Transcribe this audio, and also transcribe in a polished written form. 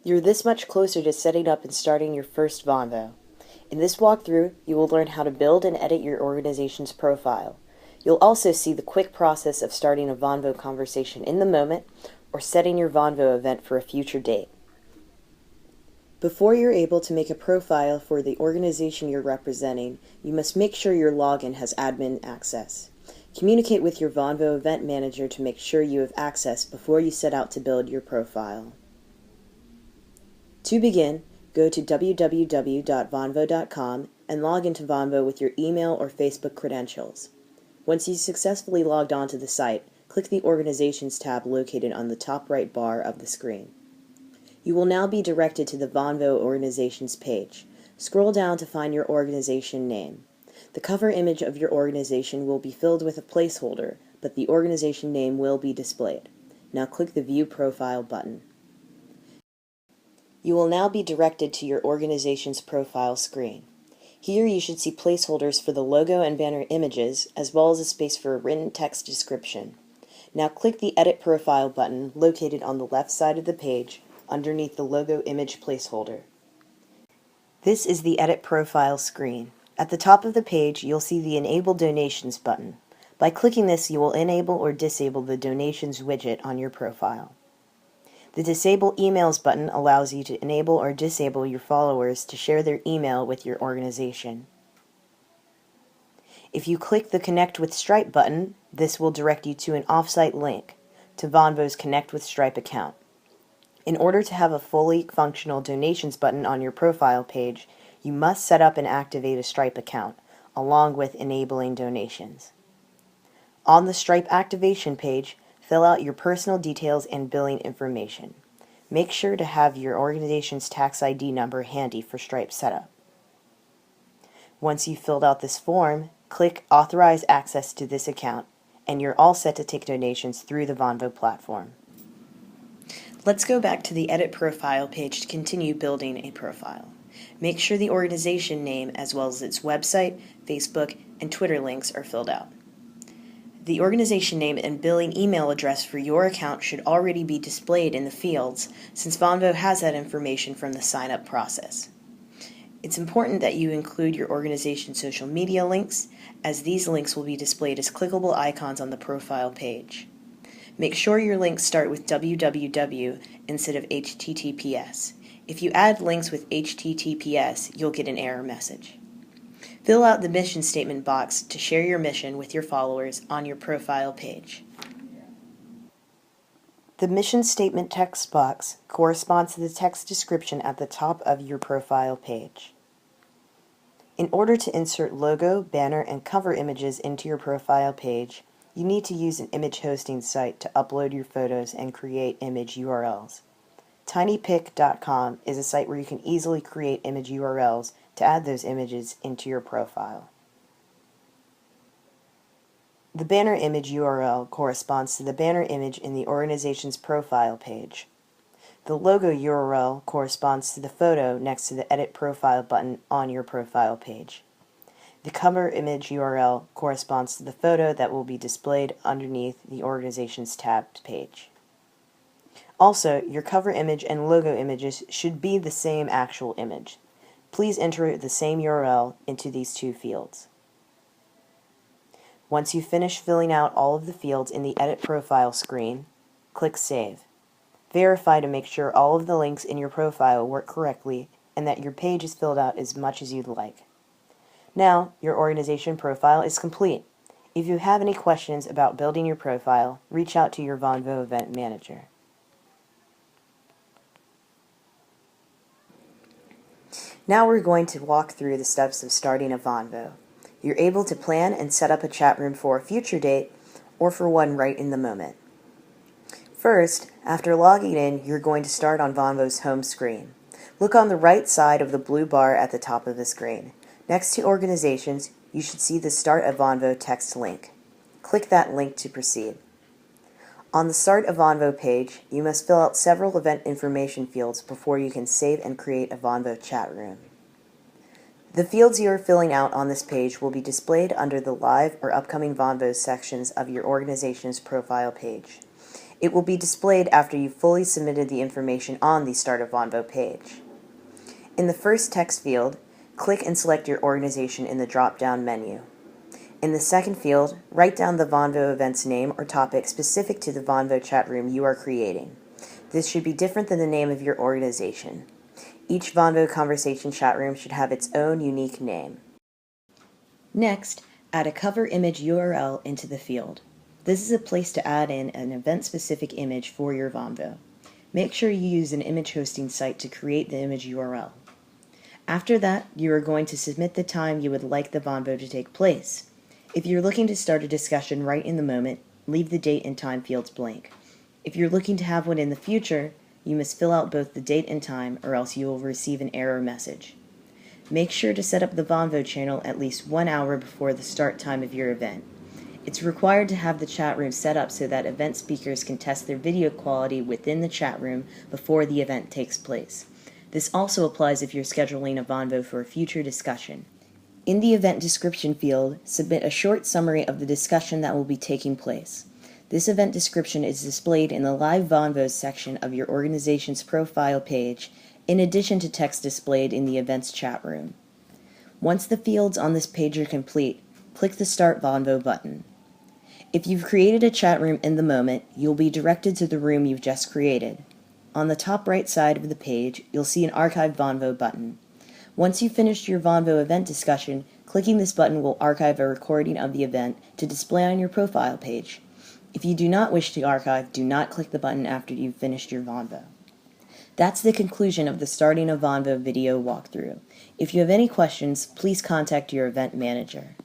You're this much closer to setting up and starting your first Vonvo. In this walkthrough, you will learn how to build and edit your organization's profile. You'll also see the quick process of starting a Vonvo conversation in the moment or setting your Vonvo event for a future date. Before you're able to make a profile for the organization you're representing, you must make sure your login has admin access. Communicate with your Vonvo event manager to make sure you have access before you set out to build your profile. To begin, go to www.vonvo.com and log into Vonvo with your email or Facebook credentials. Once you've successfully logged onto the site, click the Organizations tab located on the top right bar of the screen. You will now be directed to the Vonvo Organizations page. Scroll down to find your organization name. The cover image of your organization will be filled with a placeholder, but the organization name will be displayed. Now click the View Profile button. You will now be directed to your organization's profile screen. Here you should see placeholders for the logo and banner images, as well as a space for a written text description. Now click the Edit Profile button located on the left side of the page underneath the logo image placeholder. This is the Edit Profile screen. At the top of the page, you'll see the Enable Donations button. By clicking this, you will enable or disable the Donations widget on your profile. The Disable Emails button allows you to enable or disable your followers to share their email with your organization. If you click the Connect with Stripe button, this will direct you to an offsite link to Vonvo's Connect with Stripe account. In order to have a fully functional donations button on your profile page, you must set up and activate a Stripe account, along with enabling donations. On the Stripe activation page, fill out your personal details and billing information. Make sure to have your organization's tax ID number handy for Stripe setup. Once you've filled out this form, click Authorize Access to this account, and you're all set to take donations through the Vonvo platform. Let's go back to the Edit Profile page to continue building a profile. Make sure the organization name, as well as its website, Facebook, and Twitter links are filled out. The organization name and billing email address for your account should already be displayed in the fields, since Vonvo has that information from the sign-up process. It's important that you include your organization's social media links, as these links will be displayed as clickable icons on the profile page. Make sure your links start with www instead of HTTPS. If you add links with HTTPS, you'll get an error message. Fill out the mission statement box to share your mission with your followers on your profile page. The mission statement text box corresponds to the text description at the top of your profile page. In order to insert logo, banner, and cover images into your profile page, you need to use an image hosting site to upload your photos and create image URLs. tinypic.com is a site where you can easily create image URLs to add those images into your profile. The banner image URL corresponds to the banner image in the organization's profile page. The logo URL corresponds to the photo next to the Edit Profile button on your profile page. The cover image URL corresponds to the photo that will be displayed underneath the organization's tabbed page. Also, your cover image and logo images should be the same actual image. Please enter the same URL into these two fields. Once you finish filling out all of the fields in the Edit Profile screen, click Save. Verify to make sure all of the links in your profile work correctly and that your page is filled out as much as you'd like. Now, your organization profile is complete. If you have any questions about building your profile, reach out to your Vonvo event manager. Now we're going to walk through the steps of starting a Vonvo. You're able to plan and set up a chat room for a future date or for one right in the moment. First, after logging in, you're going to start on Vonvo's home screen. Look on the right side of the blue bar at the top of the screen. Next to Organizations, you should see the Start a Vonvo text link. Click that link to proceed. On the Start a Vonvo page, you must fill out several event information fields before you can save and create a Vonvo chat room. The fields you are filling out on this page will be displayed under the Live or Upcoming Vonvos sections of your organization's profile page. It will be displayed after you've fully submitted the information on the Start a Vonvo page. In the first text field, click and select your organization in the drop-down menu. In the second field, write down the Vonvo event's name or topic specific to the Vonvo chat room you are creating. This should be different than the name of your organization. Each Vonvo conversation chat room should have its own unique name. Next, add a cover image URL into the field. This is a place to add in an event-specific image for your Vonvo. Make sure you use an image hosting site to create the image URL. After that, you are going to submit the time you would like the Vonvo to take place. If you're looking to start a discussion right in the moment, leave the date and time fields blank. If you're looking to have one in the future, you must fill out both the date and time, or else you will receive an error message. Make sure to set up the Vonvo channel at least 1 hour before the start time of your event. It's required to have the chat room set up so that event speakers can test their video quality within the chat room before the event takes place. This also applies if you're scheduling a Vonvo for a future discussion. In the event description field, submit a short summary of the discussion that will be taking place. This event description is displayed in the Live Vonvos section of your organization's profile page, in addition to text displayed in the event's chat room. Once the fields on this page are complete, click the Start Vonvo button. If you've created a chat room in the moment, you'll be directed to the room you've just created. On the top right side of the page, you'll see an Archive Vonvo button. Once you've finished your Vonvo event discussion, clicking this button will archive a recording of the event to display on your profile page. If you do not wish to archive, do not click the button after you've finished your Vonvo. That's the conclusion of the Starting a Vonvo video walkthrough. If you have any questions, please contact your event manager.